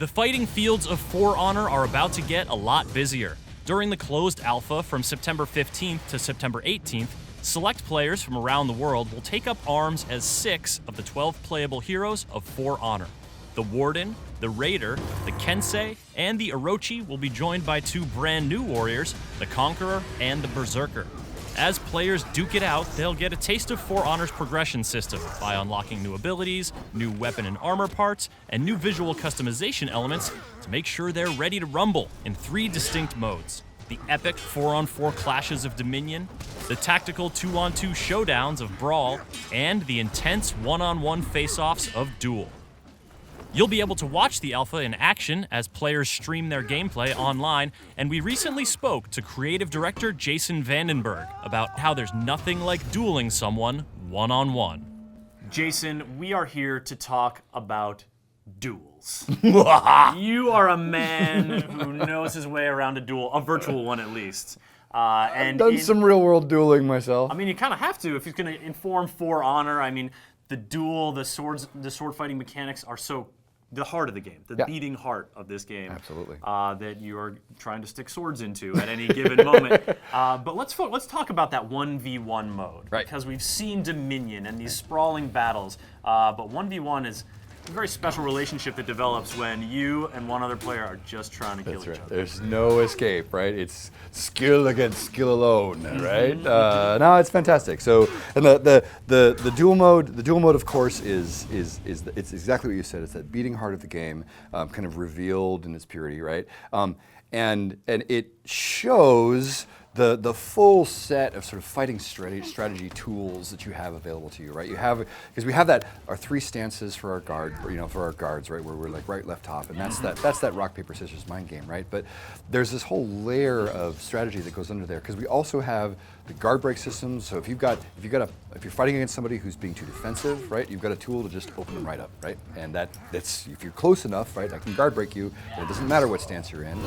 The fighting fields of For Honor are about to get a lot busier. During the closed alpha from September 15th to September 18th, select players from around the world will take up arms as 6 of the 12 playable heroes of For Honor. The Warden, the Raider, the Kensei, and the Orochi will be joined by 2 brand new warriors, the Conqueror and the Berserker. As players duke it out, they'll get a taste of For Honor's progression system by unlocking new abilities, new weapon and armor parts, and new visual customization elements to make sure they're ready to rumble in 3 distinct modes: the epic 4-on-4 clashes of Dominion, the tactical 2-on-2 showdowns of Brawl, and the intense 1-on-1 face-offs of Duel. You'll be able to watch the alpha in action as players stream their gameplay online, and we recently spoke to Creative Director Jason Vandenberghe about how there's nothing like dueling someone one-on-one. Jason, we are here to talk about duels. You are a man who knows his way around a duel, a virtual one at least. I've done some real-world dueling myself. I mean, you kind of have to if he's going to inform For Honor. I mean, the duel, the sword fighting mechanics are so the heart of the game, the beating heart of this game. Absolutely. That you are trying to stick swords into at any given moment. But let's talk about that 1v1 mode. Right. Because we've seen Dominion and these sprawling battles, but 1v1 is a very special relationship that develops when you and one other player are just trying to kill each other. There's no escape, right? It's skill against skill alone, right? No, it's fantastic. So, and the duel mode, of course, is it's exactly what you said. It's that beating heart of the game, kind of revealed in its purity, right? And it shows the full set of sort of fighting strategy tools that you have available to you, right? You have, because we have our 3 stances for our guards, right? Where we're like right, left, top, and that's that rock, paper, scissors mind game, right? But there's this whole layer of strategy that goes under there because we also have the guard break systems. So if you're fighting against somebody who's being too defensive, right? You've got a tool to just open them right up, right? And that's if you're close enough, right? I can guard break you. And it doesn't matter what stance you're in.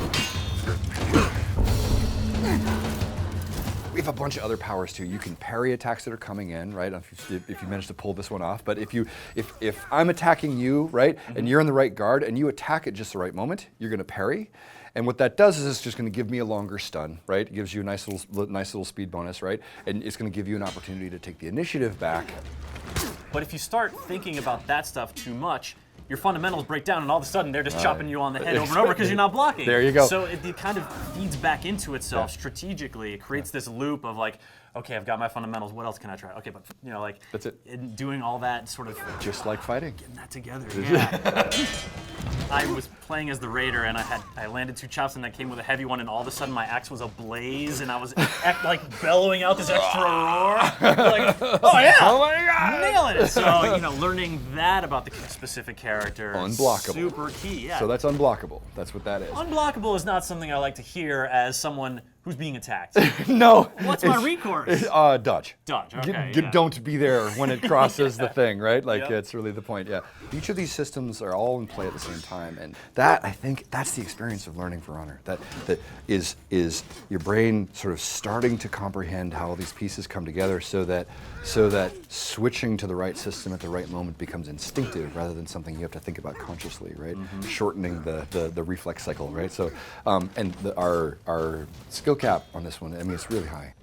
We have a bunch of other powers too. You can parry attacks that are coming in, right? If you manage to pull this one off. But if I'm attacking you, right, and you're in the right guard, and you attack at just the right moment, you're going to parry. And what that does is it's just going to give me a longer stun, right? It gives you a nice little speed bonus, right? And it's going to give you an opportunity to take the initiative back. But if you start thinking about that stuff too much, your fundamentals break down, and all of a sudden they're just chopping you on the head over and over because you're not blocking. There you go. So it kind of feeds back into itself strategically. It creates this loop of like, okay, I've got my fundamentals. What else can I try? Okay, but like that's it. In doing all that sort of just like fighting, getting that together. Yeah. I was playing as the Raider, and I landed 2 chops, and I came with a heavy one, and all of a sudden my axe was ablaze, and I was like bellowing out this extra roar, like, oh yeah, oh my god, nailing it. So learning that about the specific character, unblockable, super key. Yeah. So that's unblockable. That's what that is. Unblockable is not something I like to hear as someone who's being attacked. No. What's my recourse? Dodge. Dodge, okay. Don't be there when it crosses the thing, right? Like, it's really the point, yeah. Each of these systems are all in play at the same time, and that, I think, that's the experience of learning For Honor. That is your brain sort of starting to comprehend how all these pieces come together so that switching to the right system at the right moment becomes instinctive rather than something you have to think about consciously, right? Shortening the reflex cycle, right? So, and our skill cap on this one, I mean, it's really high.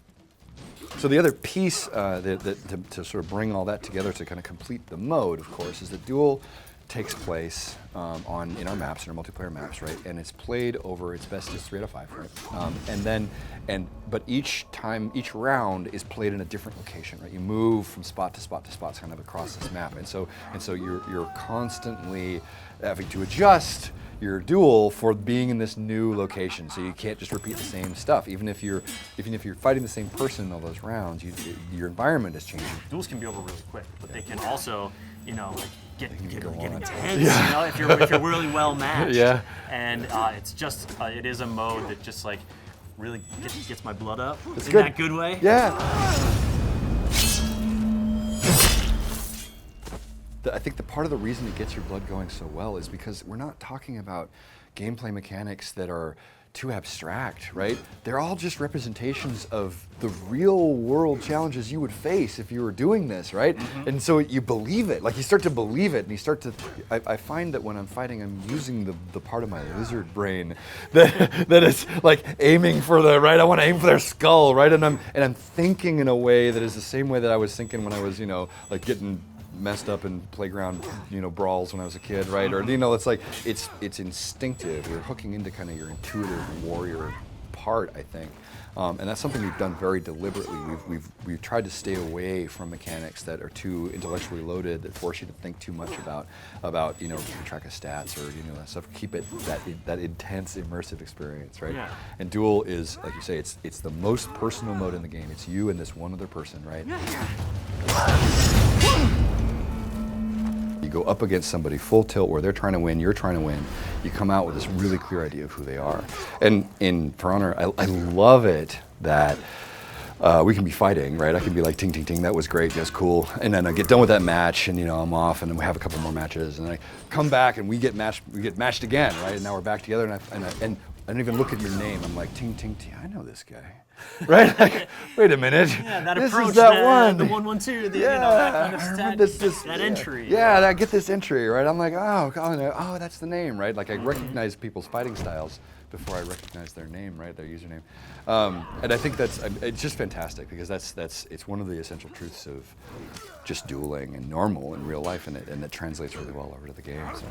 So the other piece to sort of bring all that together to kind of complete the mode, of course, is that Duel takes place in our maps, in our multiplayer maps, right? And it's played over, its best is 3 out of 5, right? But each round is played in a different location, right? You move from spot to spot to spot, kind of across this map, and so you're constantly having to adjust your duel for being in this new location, so you can't just repeat the same stuff. Even if you're fighting the same person in all those rounds, your environment is changing. Duels can be over really quick, but they can also, get intense. If you're really well matched. Yeah. And it is a mode that just like really gets my blood up in good. that good way. Yeah. I think the part of the reason it gets your blood going so well is because we're not talking about gameplay mechanics that are too abstract, right? They're all just representations of the real world challenges you would face if you were doing this, right? And so you believe it, like you start to believe it, and you start to, I find that when I'm fighting, I'm using the part of my lizard brain that is like aiming for the, right? I want to aim for their skull, right? And I'm thinking in a way that is the same way that I was thinking when I was, like getting messed up in playground, brawls when I was a kid, right? Or it's like it's instinctive. You're hooking into kind of your intuitive warrior part, I think, and that's something we've done very deliberately. We've tried to stay away from mechanics that are too intellectually loaded, that force you to think too much about keeping track of stats or that stuff. Keep it that intense immersive experience, right? Yeah. And Duel is, like you say, it's the most personal mode in the game. It's you and this one other person, right? You go up against somebody full tilt where they're trying to win, you're trying to win. You come out with this really clear idea of who they are. And in For Honor, I love it that we can be fighting, right? I can be like, ting, ting, ting, that was great, that's cool. And then I get done with that match and I'm off and then we have a couple more matches and I come back and we get matched again, right? And now we're back together and I don't even look at your name. I'm like, ting, ting, ting, I know this guy. Right? Like, wait a minute. Yeah, that this approach, is that one. The 1-1-2, Yeah, that kind of I remember that entry. Yeah, I get this entry, right? I'm like, oh, that's the name, right? Like I recognize people's fighting styles before I recognize their name, right? Their username. And I think it's just fantastic because it's one of the essential truths of just dueling and normal in real life, and it translates really well over to the game. So.